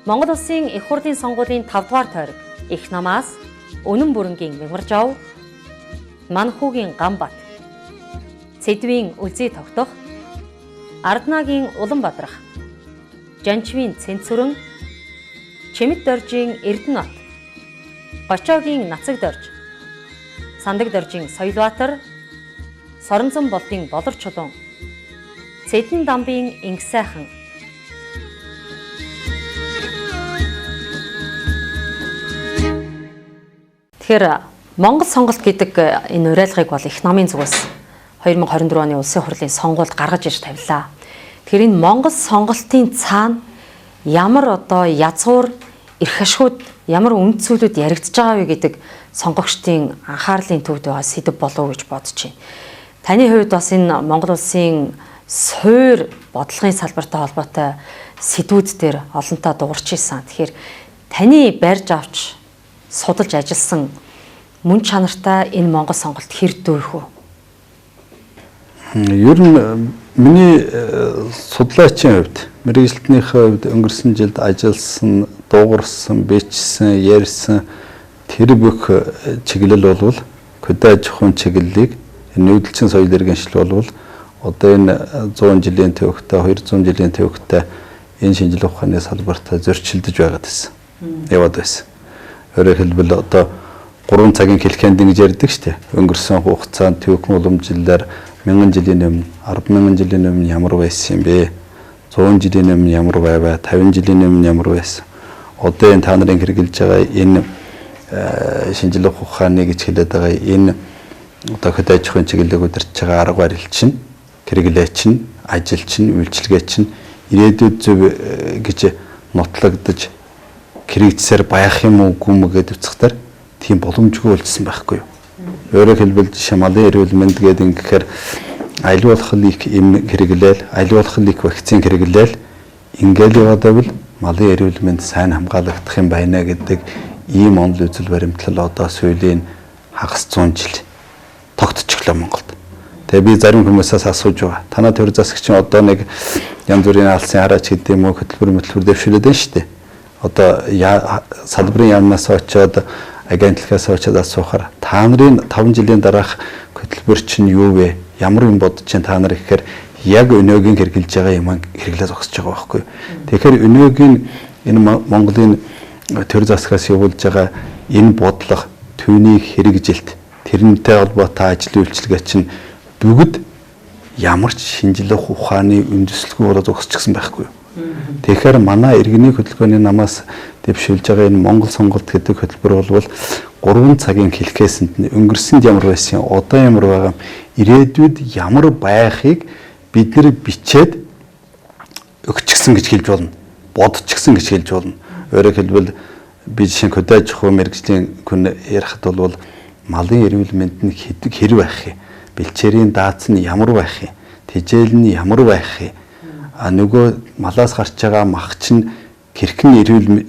Монгол Улсын их хурлын сонгуулийн 5 дугаар тойрог их намаас Үнэн бүрэнгийн Мягмаржав, Манхүүгийн Гамбат, Цэдвийн Үлзий тогтох, Арднагийн Уланбадрах, Жанчвийн Цэнцүрэн, Чимэд доржийн Эрдэнэт, Гочоогийн Нацаг дорж, Сандаг доржийн Соёлбаатар, Соронзон болдын Болор чулуун, Цэдэн дамбын Ингсайхан. Тэгэхээр Монгол сонголт гэдэг энэ уриалгыг бол их намын зүгээс 2024 оны улсын хурлын сонгуульд гаргаж ирж тавилаа. Тэгэхээр энэ Монгол сонголтын цаана ямар одоо язгуур, эрх ашгууд, ямар үндсүүлүүд яригдж байгаа вэ гэдэг сонгогчдын анхаарлын төвд байгаа сэдэв болов уу гэж бодож байна. Таны хувьд бас энэ Монгол улсын суур бодлогын салбартай холбоотой сэдвүүд дээр олонтаа дуурч ирсэн. Тэгэхээр таны барьж авч судалж ажилласан мөн чанартай энэ Монгол сонголт хэр дүүрэх үү? Ер нь миний судлаачийн хувьд, мэргэжилтнийхээ хувьд өнгөрсөн жилд ажилласан, дуугарсан, бичсэн, ярьсан тэр бүх чиглэл бол хөдөө аж ахуйн чиглэлийг нүүдэлчин соёл иргэншил бол одоо энэ 100 жилийн төвөгтэй, 200 жилийн төвөгтэй энэ шинжилгээ ухааны салбартаа зөрчилдөж байгаад байсан. Яваад байсан. Өөрөөр хэлбэл одоо 3 цагийн хэлхэнд ингэж ярьдаг шүү дээ. Өнгөрсөн хугацаанд төвхөн уламжлалаар 1000 жилийн өмнө, 100000 жилийн өмнө ямар байсан юм бэ? 100 жилийн өмнө ямар байваа? 50 жилийн өмнө ямар байсан? Одоо энэ та нарын хэрэгжилж байгаа энэ шинжилгээ ухааны гэж хэлээд байгаа энэ одоо хөдөө аж ахуйн чиглэлийг удирдах байгаа арга барил чинь, хэрэглээ чинь, ажил чинь, үйлчилгээ чинь ирээдүйд зөв гэж нотлогдож хэрэгжсээр баях юм уугүй юм гэдэг үцхтэр тийм боломжгүй болчихсон байхгүй юу. Өөрөөр хэлбэл жишээ малын эрүүл мэнд гэдэг ингэхээр аль болох их эм хэрэглээл, аль болох их вакцин хэрэглээл ингээл яваад байвал малын эрүүл мэнд сайн хамгаалагдах юм байна гэдэг ийм онол үзэл баримтлал одоо сүүлийн хагас 100 жил тогтчихлоо Монголд. Тэгээ би зарим хүмүүсээс асууж байгаа. Танай төр засагч одоо нэг янз бүрийн алсын хараач гэдэг юм уу хөтөлбөр дэвшүүлээд байна шүү дээ. Одоо салбарын яамнаас очоод агентлагаас очоод асуухаар та нарын 5 жилийн дараах хөтөлбөр чинь юу вэ? Ямар юм бодож чинь та нар гэхээр яг өнөөгийн хэрэгжилж байгаа юм хэрэглээ зогсож байгаа байхгүй. Тэгэхээр өнөөгийн энэ Монголын төр засгаас явуулж байгаа энэ бодлого, түүний хэрэгжилт, тэрнтэй холбоотой ажлын үйлчилгээ чинь бүгд ямар ч шинжилгээ ухааны үндэслэлгүй болоо зогсчихсан байхгүй. Тэгэхээр манай иргэний хөтөлбөрийн намаас дэвшүүлж байгаа энэ Монгол сонголт гэдэг хөтөлбөр бол 3 цагийн хэлхээсэнд нь өнгөрсөнд ямар байсан, одоо ямар байгаа, ирээдүйд ямар байхыг бид нэр бичээд өгчихсөн гэж хэлж болно. Бодчихсон гэж хэлж болно. Өөрөөр хэлбэл би жишээ нь хөдөө аж ахуйн мэргэжлийн хүн ярихад бол малын эрүүл мэнд нь хэр байх юм, бэлчээрийн даац нь ямар байх юм, тэжээл нь ямар байх юм, нөгөө малаас гарч байгаа мах чинь хэрхэн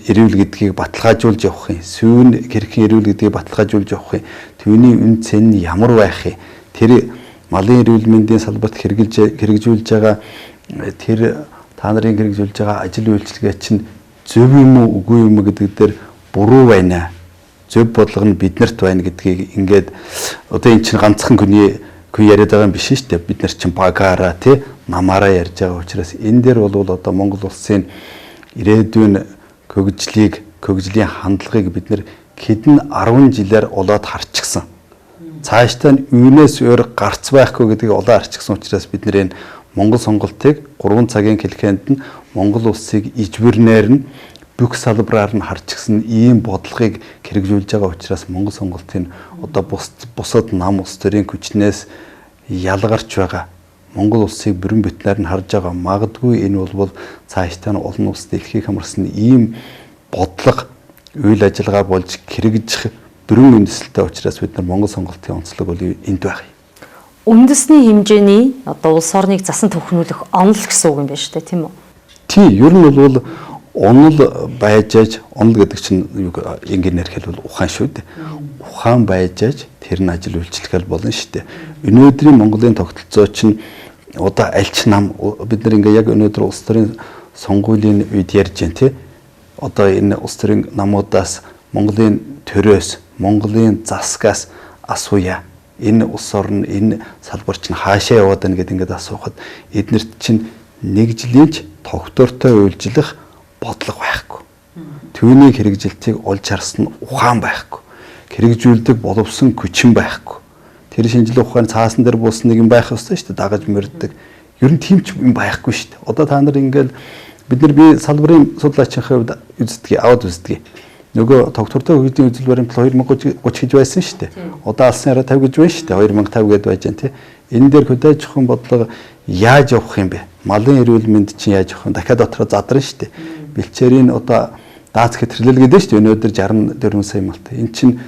эрүүл гэдгийг баталгаажуулж явах юм, сүүн хэрхэн эрүүл гэдгийг баталгаажуулж явах юм, түүний үн цэн нь ямар байх юм, тэр малын эрүүл мэндийн салбарт хэрэгжүүлж байгаа тэр та нарын хэрэгжүүлж байгаа ажил үйлчилгээ чинь зөв юм уу үгүй юм гэдэг дээр буруу байна. Зөв бодлого нь биднэрт байна гэдгийг ингээд одоо эн чинь ганцхан хүн яриад байгаа юм биш шүү дээ. Бид нар чинь багаараа тий намаараа ярьж байгаа учраас энэ дээр бол одоо Монгол улсын ирээдүйн хөгжлийн хандлагыг бид нэр хэдэн 10 жилээр олоод харчихсан. Цаашдаа нь үүнээс өөр гарц байхгүй гэдгийг олоо харчихсан учраас бид нэр энэ Монгол сонголтыг 3 цагийн хэлхэнд нь Монгол улсыг ижбэрнээр нь бүх салбараар нь харчихсан ийм бодлогыг хэрэгжүүлж байгаа учраас Монгол сонголтын одоо бусад нам улс төрийн хүчнээс ялгарч байгаа Монгол улсыг бүрэн бүтнээр нь харж байгаа. Магадгүй энэ бол цаашдаа нь олон улс дэлхийг хамарсан ийм бодлого үйл ажиллагаа болж хэрэгжих бүрэн үндэслэлтэй учраас бид нар Монгол сонголтын онцлог бол энд байх. Үндэсний хэмжээний одоо улс орныг засан төвхнүүлэх онол гэсэн үг юм байна шүү дээ, тийм үү? Тий, ер нь бол онол байжээж, онол гэдэг чинь ингээр хэлбэл ухаан шүү дээ. Ухаан байжээж тэр нь ажил үйлчлэхэл болно шүү дээ. Өнөөдрийн Монголын тогтолцоо чинь одоо аль ч нам бид нар ингээ яг өнөөдөр улс төрийн сонгуулийн үед ярьж байна тий. одоо энэ улс төрийн намуудаас Монголын төрөөс, Монголын засгаас асууя. Энэ улс орн энэ салбар чинь хаашаа яваад байна гэдээ ингээд асуухад эднэрт чинь нэг жилийнч тогтвортой үйлчлэх бодлого байхгүй. Түүний хэрэгжилтийг олж харсан ухаан байхгүй. Хэрэгжүүлдэг боловсон хүчин байхгүй. Тэр шинжилгээ ухааны цаасан дээр буусан нэг юм байх ёстой шүү дээ. Дагаж мөрддөг. Ер нь тийм ч юм байхгүй шүү дээ. Одоо та нар ингээд бид нар би салбарын судлаачийн хувьд үздэг, аваад үздэг. Нөгөө тогтвортой хөгжлийн үзэл баримтлал 2030 гэж байсан шүү дээ. Одоо алсын хараа 50 гэж байна шүү дээ. 2050 гэдээ байж байна тий. Энэ дээр хөдөөж ухаан бодлого яаж явах юм бэ? Малын эрүүл мэнд чинь яаж явах вэ? Дахиад дотроо задрна шүү дээ. Бэлчээрийн одоо дац хэтрэлэл гэдэг шүү дээ. Өнөөдөр 64 сая малтай. Эн чинь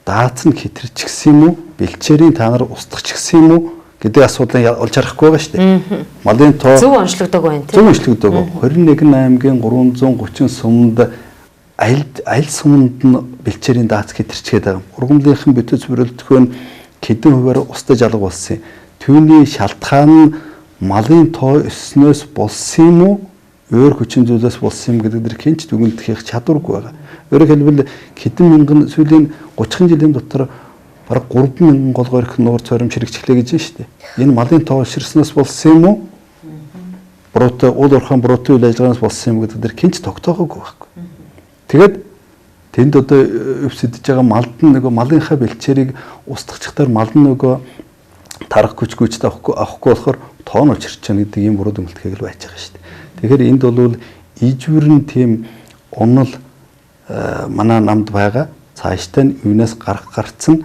дац нь хэтэрчихсэн юм уу? Бэлчээрийн та нар устгахчихсан юм уу гэдэг асуудлыг олж харахгүй байгаа шүү дээ. Малын тоо зөв онцлогддог байна тий. Зөв онцлогддог. 21 аймгийн 330 суманд аль суманд нь бэлчээрийн дац хэтэрчгээд байгаа. Ургамлынхан бүтэц бүрэлдэхүүн хэдэн хувиар устдаж алга болсон юм. Түүний шалтгаан нь малын тоо өснөөс болсон юм уу? Өөр хүчин зүйлээс болсон юм гэдэг дэр хинч дүгнэлт хийх чадваргүй байгаа. Өөрөөр хэлбэл хэдэн мянган сүүлийн 30 жилийн дотор бараг 3,000 голгой их нуур цорим хэрэгжлээ гэж байна шүү дээ. Энэ малын тоо ширснээс болсон юм уу? Буруутай уул уурхайн буруутай үйл ажиллагаанаас болсон юм гэдэг дэр хинч тогтоохоогүй байхгүй. Тэгээд тэнд одоо өвсөдөж байгаа малд нь нөгөө малынхаа бэлчээрийг устгахчдаар мал нь нөгөө тарах хүч авахгүй болохоор тоо нь учирч байгаа гэдэг ийм буруу дүгнэлтийг л байж байгаа шүү дээ. Тэгэхээр энд бол ижвэрэн тийм онол манай намд байгаа цааштай нь юунаас гарцсан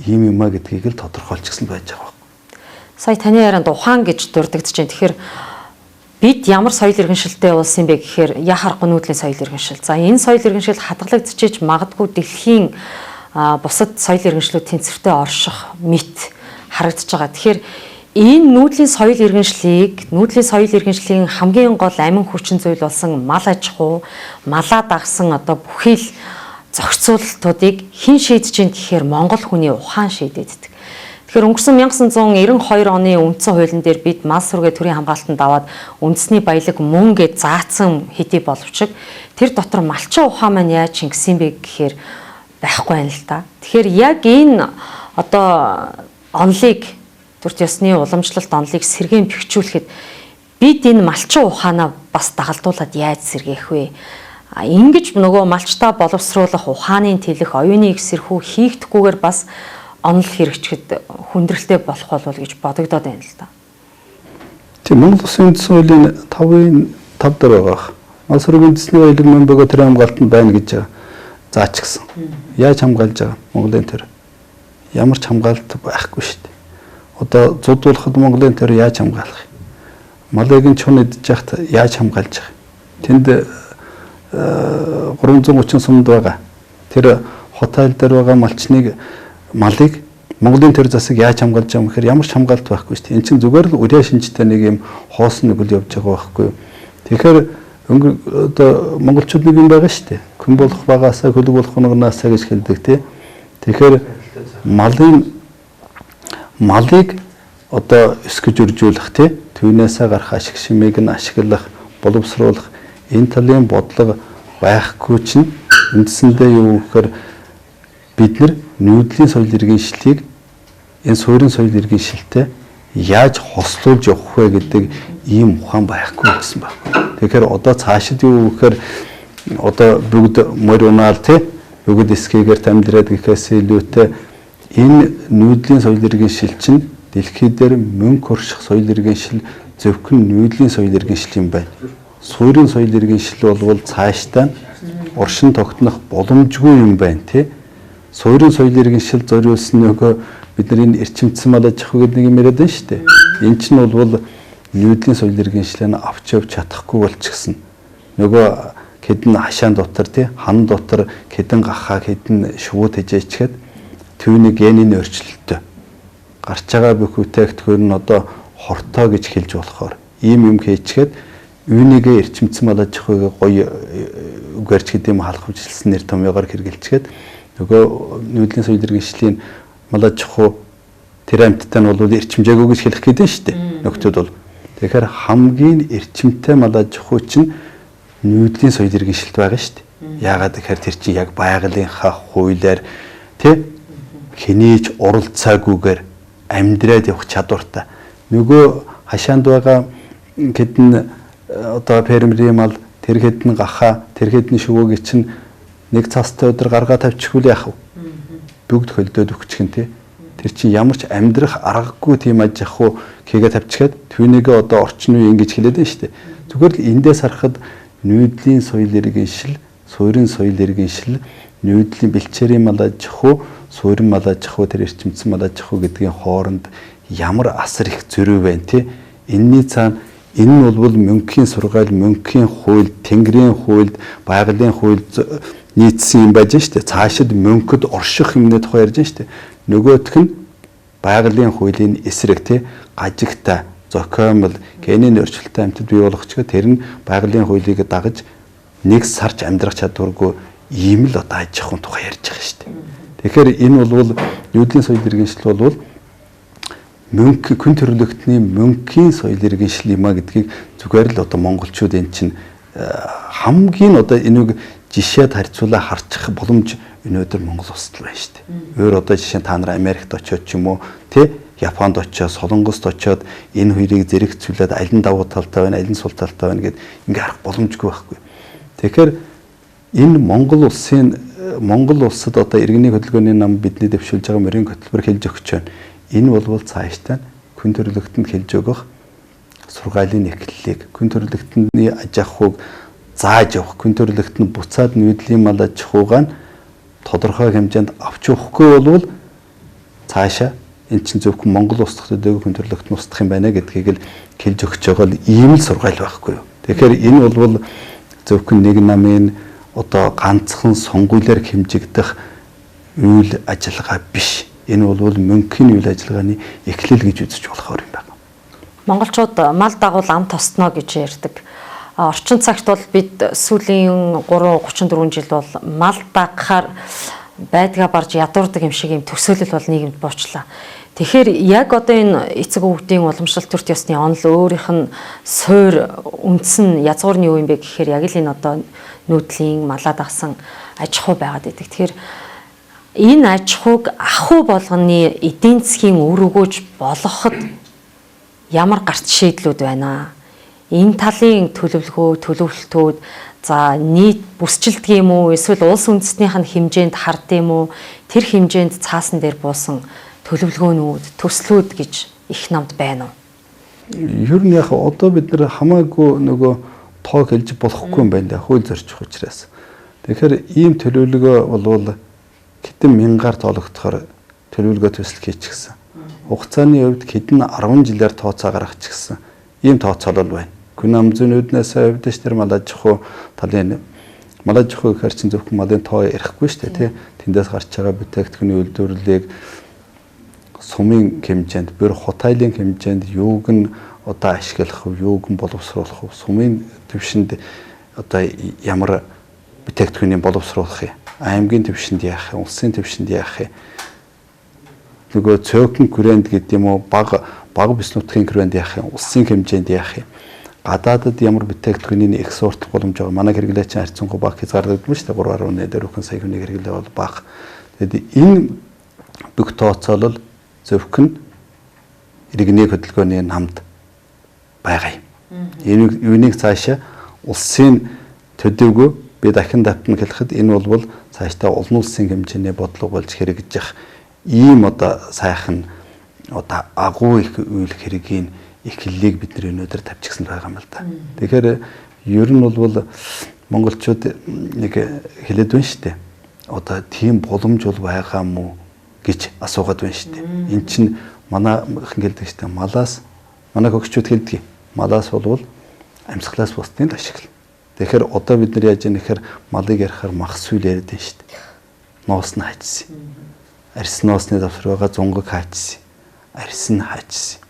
ийм юмаа гэдгийг л тодорхойлчихсан байж байгаа. Сая таны ярианд ухаан гэж дурддагдж байна. Тэгэхээр бид ямар соёл иргэншилтэй улс юм бэ гэхээр яа харахгүй нүүдлийн соёл иргэншил. За энэ соёл иргэншил хадгалагдчихэж магадгүй дэлхийн бусад соёл иргэншлүүд тэнцвэртэй орших мэт харагдаж байгаа. Тэгэхээр энэ нүүдлийн соёл иргэншлийн хамгийн гол амин хүчин зүйл болсон мал аж ахуй, малаа дагсан одоо бүхий л зохицуулалтуудыг хэн шийдэж чинь гэхээр Монгол хүний ухаан шийдэгддэг. Тэгэхээр өнгөрсөн 1992 оны үндсэн хуулийн дээр бид мал сүргээ төрийн хамгаалтанд аваад үндэсний баялаг мөн гэж заасан хэдий боловч тэр дотор малчин ухаан маань яаж шингэсэн бэ гэхээр байхгүй байна л да. Тэгэхээр яг энэ одоо онлыг төрт ёсны уламжлалт онлыг сэргээн бэхжүүлэхэд бид энэ малчин ухаанаа бас дагалдуулаад яаж сэргээх вэ? Ингэж нөгөө малчтаа боловсруулах ухааны тэлэх оюуны эксэрхүү хийхдэггүйгээр бас онол хэрэгжихэд хүндрэлтэй болох болов гэж бодогдоод байна л да. Тийм Монгол Улсын үндсэн хуулийн 5-5 дээр байгаа. Мал сүргийн үндэсний баялаг мөн бөгөөд төрийн хамгаалтанд байна гэж заачгсан. Яаж хамгаалж байгаа Монголын төр? Ямар ч хамгаалалт байхгүй шүү дээ. Одоо зудуулахад Монголын төр яаж хамгаалах юм? Малыг нь чун идэж яхад яаж хамгаалж байгаа? Тэнд 330 сумд байгаа. Тэр хотел дээр байгаа малыг Монголын төр засаг яаж хамгаалж байгаа юм гэхээр ямар ч хамгаалалт байхгүй шүү дээ. Энд чинь зүгээр л үрээ шинжтэй нэг юм хоосон нэг үл явж байгаа байхгүй юу. Тэгэхээр одоо монголчууд нэг юм байгаа шүү дээ. Хүн болох багаасаа хөлөг болох унаганаасаа гэж хэлдэг тий. Тэгэхээр малыг одоо өсгөж үржүүлэх тий. Түүнээсээ гарах ашиг шимийг нь ашиглах, боловсруулах энэ талын бодлого байхгүй чинь үндсэндээ юу гэхээр бид нар нүүдлийн соёл иргэншлийг энэ суурин соёл иргэншилтэй яаж хослуулж явах вэ гэдэг ийм ухаан байхгүй гэсэн байна. Тэгэхээр одоо цаашид юу гэхээр одоо бүгд морь унаал тий бүгд эсгээгээр тамдраад гэхээс илүүтэй энэ нүүдлийн соёл иргэншил чинь дэлхийд дээр мөнгө орших соёл иргэншил зөвхөн нүүдлийн соёл иргэншил юм байна. Суурин соёл иргэншил бол цаашдаа оршин тогтнох боломжгүй юм байна тий. Суурин соёл иргэншил зориулсан нөгөө бид нар энэ эрчимцэн мал аж ахуй гэдэг нэг юм яриад байна шүү дээ. Энд чинь бол нүүдлийн соёл иргэншлийг авч явж чадахгүй болчихсон. Нөгөө хэдэн хашаан дотор тий хан дотор хэдэн гахаа хэдэн шувууд хижээчгээд түүний генийн өөрчлөлтөд гарч байгаа бүх бүтээгдэхүүн нь одоо хортой гэж хэлж болохоор ийм юм хийчгээд үүнийгээ эрчимцэн мал аж ахуйг гоё үгээрч гэдэг юм халахвчилсан нэр томьёогоор хэрэгжилчгээд нөгөө нүүдлийн соёл иргэншлийн мал аж ахуй тэр амьттай нь бол эрчимжээгүй гэж хэлэх гээд байна шүү дээ. Нөхдүүд бол тэгэхээр хамгийн эрчимтэй мал аж ахуй чинь нүүдлийн соёл иргэншилт байгаа шүү дээ. Яагаад гэхээр тэр чинь яг байгалийнхаа хуулиар тий хэнийч оролцаагүйгээр амьдраад явах чадвартай. Нөгөө хашаанд байгаа хэдэн одоо фермерийн мал тэр хэдэн гахаа тэр хэдэн шөвөөг чинь нэг цастай өдөр гаргаа тавьчихвал яах вэ? Бүгд хөлдөөд өгчих юм тий. Тэр чинь ямар ч амьдрах аргагүй тийм аж ахуй хийгээ тавьчихад түүнийгээ одоо орчин үеийн ингэж хэлээд байна шүү дээ. Зүгээр л эндээс харахад нүүдлийн соёл иргэншил, суурин соёл иргэншил, нүүдлийн бэлчээрийн мал аж ахуй, суурин мал аж ахуй, тэр эрчимцэн мал аж ахуй гэдгийн хооронд ямар асар их зөрүү байна тий. Энэний цаана энэ нь бол мөнхийн сургаал, мөнхийн хууль, тэнгэрийн хуульд, байгалийн хуульд нийцсэн юм байж штэ. Цаашид мөнхөд орших юмны тухай ярьж штэ. Нөгөөх нь байгалийн хуулийн эсрэг тий гажигтай, зохиомл, генийн өөрчлөлттэй амьтад бий болгох ч тэр нь байгалийн хуулийг дагаж нэг сарч амьдрах чадваргүй ийм л одоо аж ахуйн тухай ярьж байгаа штэ. Тэгэхээр энэ бол нүүдлийн соёл иргэншил бол мөнх хүн төрөлхтний мөнхийн соёл иргэншил юм а гэдгийг зүгээр л одоо монголчууд эн чинь хамгийн одоо энийг жишээд харьцуулаа харчих боломж өнөөдөр Монгол улсад байна шүү дээ. Өөр одоо жишээ нь та нар Америкт очиод ч юм уу тий Японд очиод Солонгост очиод энэ хоёрыг зэрэгцүүлээд аль нь давуу талтай байна, аль нь сул талтай байна гэд ингээ харах боломжгүй байхгүй. Тэгэхээр энэ Монгол улсад одоо иргэний хөдөлгөөний нам бидний дэвшүүлж байгаа мөрийн хөтөлбөр хэлж өгч байна. Энэ бол цаашдаа хүн төрөлхтөнд хэлж өгөх сургаалын эхлэлийг, хүн төрөлхтөний аж ахуйг зааж явах, хүн төрөлхтөнд буцаад нүүдлийн мал аж ахуйгаа тодорхой хэмжээнд авч явахгүй бол цаашаа эн чинь зөвхөн Монгол улсад төдөөг хүн төрөлхтөнд устдах юм байна гэдгийг л хэлж өгч байгаа л ийм л сургаал байхгүй юу. Тэгэхээр энэ бол зөвхөн нэг намын одоо ганцхан сонгуулиар хэмжигдэх үйл ажиллагаа биш. Энэ бол мөнхийн үйл ажиллагааны эхлэл гэж үзэж болохоор юм байна. Монголчууд мал дагуул ам тосноо гэж ярьдаг. Орчин цагт бол бид сүүлийн 3-34 жил бол мал дагахаар байдгаа барж ядуурдаг юм шиг юм төсөөлөл бол нийгэмд буучлаа. Тэгэхээр яг одоо энэ эцэг өвгдийн уламжлалт төр ёсны онол өөрийнх нь суур үндсэн язгуурны юу юм бэ гэхээр яг л энэ одоо нүүдлийн малаа дагсан аж ахуй байгаад байдаг. Тэгэхээр энэ аж ахуйг ахуй болгоны эдийн засгийн үр өгөөж болгоход ямар гарт шийдлүүд байна? Энэ талын төлөвлөлтүүд за нийт бүсчилдэг юм уу? Эсвэл улс үндэстнийх нь хэмжээнд хардсан юм уу? Тэр хэмжээнд цаасан дээр буусан төлөвлөгөөнүүд, төслүүд гэж их намд байна уу? Ер нь яг одоо бид нар хамаагүй нөгөө тоог хэлж болохгүй юм байна да хууль зорчих учраас. Тэгэхээр ийм төлөвлөгөө бол хэдэн мянгаар тоологдохоор төлөвлөгөө төсөл хийчихсэн. Хугацааны хувьд хэдэн 10 жилээр тооцоо гаргачихсан. Ийм тооцоолол байна. Хүн ам зүйнүүднээс хувьд тэр мал аж ахуй талын мал аж ахуй гэхэр чинь зөвхөн малын тоо ярихгүй шүү дээ тий. Тэндээс гарч байгаа бүтээгдэхүүний үйлдвэрлэлийг сумын хэмжээнд, бүр хотайлын хэмжээнд юуг нь одоо ашиглах вэ, юуг нь боловсруулах вэ? Сумын төвшөнд одоо ямар бүтээгдэхүүнийг боловсруулах юм? Аймгийн төвшөнд яах юм? Улсын төвшөнд яах юм? Нөгөө цөөхөн хүрээнд гэдэг юм уу, баг бис нутгийн хүрээнд яах юм? Улсын хэмжээнд яах юм? Гадаадад ямар бүтээгдэхүүний экспорт боломж байгаа? Манай хэрэглээчийн харьцангуй бага хязгаарлагдсан шүү дээ. 3.4 сая хүний хэрэглээ бол бага. Тэгэд энэ бүх тооцоолол зөвхөн иргэний хөдөлгөөний намд байгаа юм. Үүнийг цаашаа улсын төдийгүй би дахин давтна хэлэхэд энэ бол цаашдаа олон улсын хэмжээний бодлого болж хэрэгжих ийм одоо сайхан одоо агуу их үйл хэргийн эхлэлийг бид өнөөдөр тавьчихсан байгаа юм л да. Тэгэхээр ер нь бол монголчууд нэг хэлээд байна шүү дээ. Одоо тийм боломж бол байгаа мó гэж асуугаад байна шүү дээ. Эн чинь манай хэн гэлдэг шүү дээ. Малаас манай хөгчүүд хэлдэг. Малаас бол амьсгалаас бусдын ашигла. Тэгэхээр одоо бид нар яаж яах нэхэр малыг ярихаар мах сүйл яриад байна шүү дээ. Ноос нь хаачсан. Арьс ноосны давсрууга зунгаг хаачсан. Арьс нь хаачсан.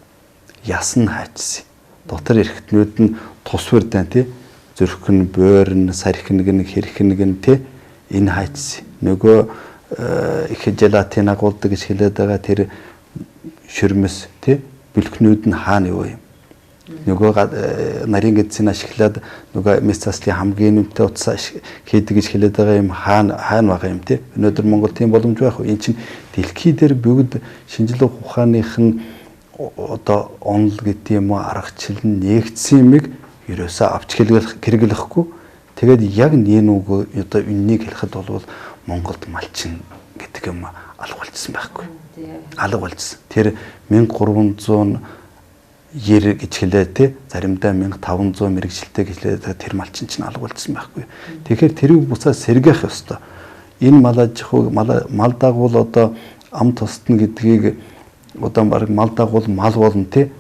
Яс нь хаачсан. Дотор эрхтнүүд нь тус бүрдэн тий зөрхөн, бойрн, сархинэг нь, хэрхэнэг нь тий энэ хаачсан. Нөгөө их желатин агуулдаг гэж хэлээд байгаа тэр шөрмөс тий бүлхнүүд нь хаана юу юм? Нөгөө нарийн гэдсийг ашиглаад нөгөө месцаслын хамгийн нэмтэй утсаа хийдэг гэж хэлээд байгаа юм хаана байгаа юм те. Өнөөдөр Монгол тийм боломж байх уу? Энд чинь дэлхий дээр бүгд шинжилгээ ухааных нь одоо онол гэдэг юм уу аргачлал нь нэгдсэн юмыг ерөөсөө авч хэрэглэхгүй. Тэгээд яг нэг одоо үннийг хэлэхэд бол Монголд малчин гэдэг юм алга болчихсон байхгүй. Алга болчихсон. Тэр 1300 90 гэж хэлээ те заримдаа 1500 мэрэгжилтэй гэж хэлээ тэр малчин чинь алга болчихсон байхгүй. Тэгэхээр тэрийг буцаад сэргээх ёстой. Энэ мал аж ахуй мал дагуул одоо ам тусдна гэдгийг одоо баг мал дагуул мал болно те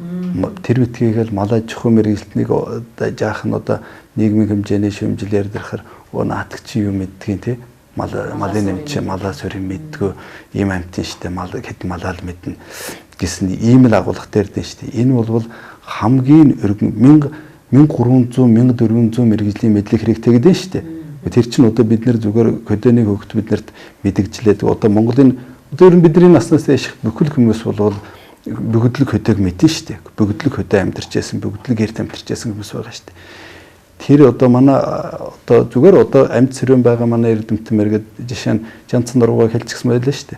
тэр битгийг л мал аж ахуй мэрэгжилтнийг одоо жаах нь одоо нийгмийн хэмжээний шимжилээр дэрхэр наадагч юм мэддгийн те малын нэмч малаа сөрийн мэддгөө ийм амтын штэ мал хэд малаал мэднэ гэсэн ийм л агуулга дээр дээ штэ. Энэ бол хамгийн өргөн 1300 1400 мэрэгжлийн мэдлэг хэрэгтэй гэдэг штэ. Тэр чинь одоо бид нэр зүгээр коденийг хөгт биднэрт мэдгжлээд одоо Монголын одоо ер нь бидний наснаас дэш бүхэл хүмүүс бол бөгөдлөг хөдөг мэдэн штэ. Бөгөдлөг хөдөө амьдарч байсан, бөгөдлөг эрт амьдарч байсан хүмүүс байгаа штэ. Тэр одоо манай одоо зүгээр одоо амьд сэрүүн байгаа манай эрдэмтэн мэргэд жишээ нь Жанцсан дургуйг хэлчихсэн байлаа штэ.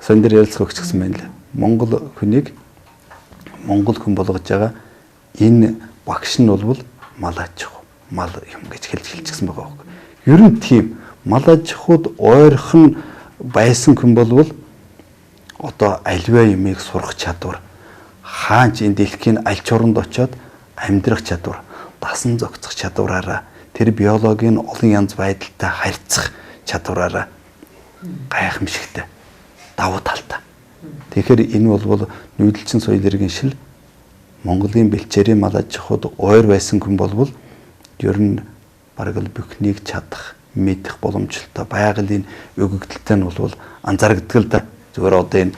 Сон дээр ярилцах өгчихсэн байна лээ. Монгол хүнийг монгол хүн болгож байгаа энэ багш нь бол мал аж ахуй мал юм гэж хэлчихсэн байгаа байхгүй. Ер нь тийм мал аж ахуйд ойрхон байсан хүн болвол одоо альва юмыг сурах чадвар хаач энэ дэлхийн аль ч оронд очиод амьдрах чадвар дасан зохицох чадвараараа тэр биологийн олон янз байдалтай харьцах чадвараараа гайхамшигтай давуу талтай. Тэгэхээр энэ бол нүүдэлчин соёл иргэн шил Монголын бэлчээрийн мал аж ахуйд ойр байсан хүн болвол ер нь бараг л бүхнийг чадах мэдэх боломжтой байгалийн өгөгдөлтэй нь бол анзаарэгдэл да. Зүгээр одоо энэ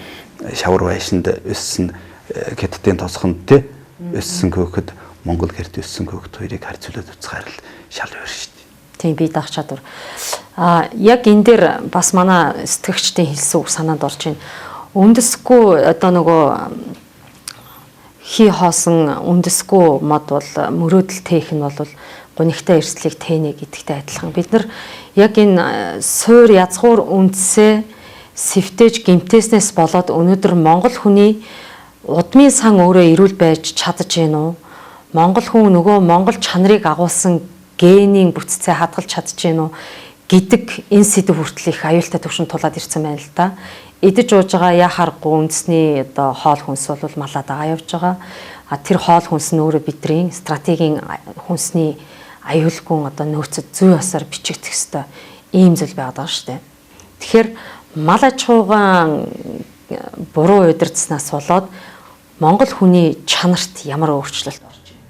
шавар байшинд өссөн хятадын тосхонд те өссөн хөөхд Монгол гэрт өссөн хөөхд хоёрыг харьцуулаад үзэхээр л шал өөр шүү дээ. Тийм бие даах чадвар. Яг энэ дээр бас манай сэтгэгчдийн хэлсэн үг санаанд орж байна. Үндэсгүй одоо нөгөө хий хоосон үндэсгүй мод бол мөрөөдөл тээх нь бол гунигтай эрсдлийг тээнэ гэдэгтэй адилхан. Бид нар яг энэ суур язгуур үндсээ сэвтэж гимтээснээс болоод өнөөдөр Монгол хүний удмын сан өөрөө эрүүл байж чадж гин үү? Монгол хүн нөгөө монгол чанарыг агуулсан генийн бүтцээ хадгалж чадж гин үү гэдэг энэ сэдв хүртэл их аюултай төвшөнд тулаад ирсэн байна л да. Идэж ууж байгаа яхааргүй үндэсний одоо хоол хүнс бол малаа дагаа явж байгаа. Тэр хоол хүнс нь өөрөө бидний стратегийн хүнсний аюулгүй одоо нөөцөд зүй ёсоор бичигдэх ёстой ийм зүйл байгаад байгаа шүү дээ. Тэгэхээр мал аж ахуйн буруу удирдсанаас болоод монгол хүний чанарт ямар өөрчлөлт орж байна?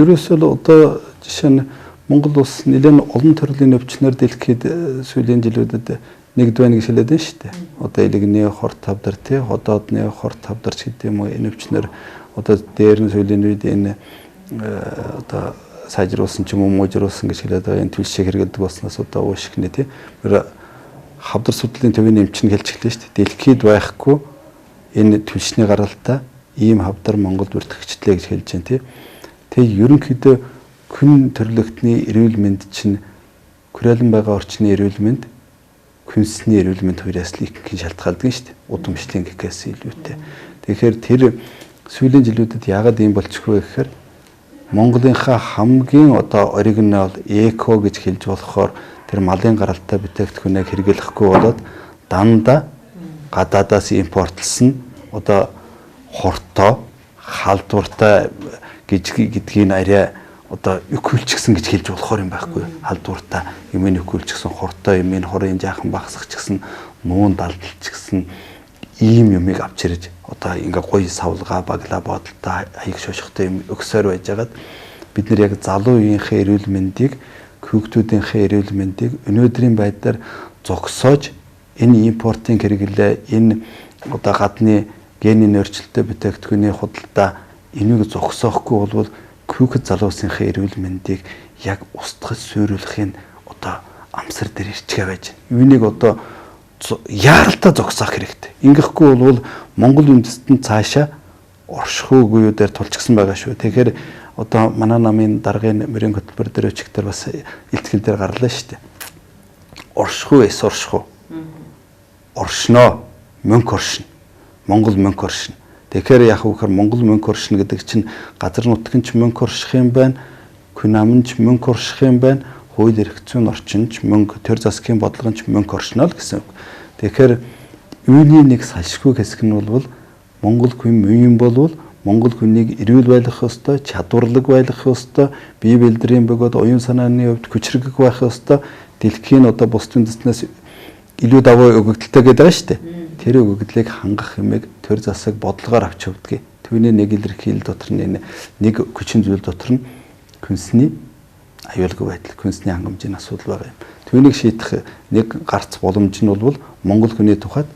Ерөөсөө л одоо жишээ нь Монгол улс нэлээд олон төрлийн өвчнөр дэлхийд сүүлийн жилүүдэд нэгд байна гэж хэлээд байна шүү дээ. Одоо элэгний хорт тавдар тий, ходоодны хорт тавдар ч гэдэг юм уу энэ өвчнөр одоо дээр нь сүүлийн үед энэ одоо сайжруулсан ч юм уу мужруулсан гэж хэлээд байгаа энэ түлшиг хэрэгэлдэг болсноос одоо уушигнэ тий. Хавдар судлалын төвийн эмч нь хэлж эхлэв шүү дээ. Дэлхийд байхгүй энэ түлшний гаралтай ийм хавдар Монголд бүртгэгчлээ гэж хэлж байна тий. Тэгээ ерөнхийдөө хүн төрлөختний эрүүл мэнд чинь хүрээлэн байгаа орчны эрүүл мэнд хүнсний эрүүл мэнд хоёроос л их шалтгаалдаг шүү дээ. Удамшлын гэхээс илүүтэй. Тэгэхээр тэр сүүлийн жилүүдэд яагаад ийм болчихвэ гэхээр Монголынхаа хамгийн одоо оригинал эко гэж хэлж болохоор тэр малын гаралтай бүтээгдэхүүнийг хэрэглэхгүй болоод дандаа гадаадаас импортлсон одоо хортой халдвартай гэдгийг арай одоо өкөлчгсөн гэж хэлж болохоор юм байхгүй халдвартай юмыг өкөлчгсөн хортой юмыг хорын жаахан багсахчгсан нуун далдалчгсан ийм юмыг авч ирж одоо ингээ гоё савлгаа баглаа бодолтой аяг шошготой юм өгсөөр байжгаад бид нар яг залуу үеийнхээ эрүүл мэндийг хүүхдүүдийнхээ эрүүл мэндийг өнөөдрийн байдлаар зогсоож энэ импортын хэрэглээ энэ одоо гадны генийн өөрчлөлттэй бүтээгдэхүүний худалдаа энийг зогсоохгүй болвол хүүхэд залуусынхаа эрүүл мэндийг яг устгаж суйруулахын одоо амсар дээр ирчгээ байж байна. Юунийг одоо яаралтай зогсоох хэрэгтэй. Ингэхгүй бол Монгол үндэстэн цаашаа оршихуйгүй дээр тулчгсан байгаа шүү. Тэгэхээр одоо манай намын даргын мөрийн хөтөлбөр дээр өчигдөр бас илтгэл дээр гарлаа шүү дээ. Оршихуй эс оршихуй. Оршноо мөнгө оршин. Монгол мөнгө оршин. Тэгэхээр яг үхээр Монгол мөнгө оршин гэдэг чинь газар нутгийн ч мөнгө орших юм байна. Хүн амын ч мөнгө орших юм байна. Хууль эрх зүйн орчинч мөнгө, төр засгийн бодлогонч мөнгө оршино л гэсэн үг. Тэгэхээр үүний нэг салшгүй хэсэг нь бол Монгол хүн юм болвол Монгол хүнийг эрүүл байлгах ёстой, чадварлаг байлгах ёстой, бие бэлдрийн бөгөөд оюун санааны хувьд хүчрэг байх ёстой. Дэлхийн одоо бусдын дэснээс илүү даваа өгөгдөлтэй гэдэг байгаа шүү дээ. Тэр өгөгдлийг хангах хэмээг төр засаг бодлогоор авч явдгийг. Түүний нэг илэрхийлэл дотор нэг хүчин зүйл дотор нь хүнсний аюулгүй байдал, хүнсний хангамжийн асуудал байгаа юм. Түүнийг шийдэх нэг гарц боломж нь бол Монгол хүний тухайд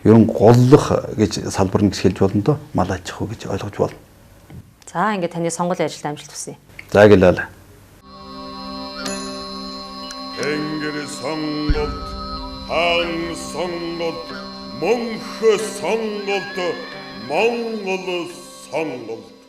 ерөн голлох гэж салбар нь хэлж болно доо, мал аж ахуй гэж ойлгож болно. За ингээд таны сонгуулийн ажилд амжилт хүсье. За гэлээ. Тэнгэр сонголт, хаан сонголт, мөнх сонголт, Монгол сонголт.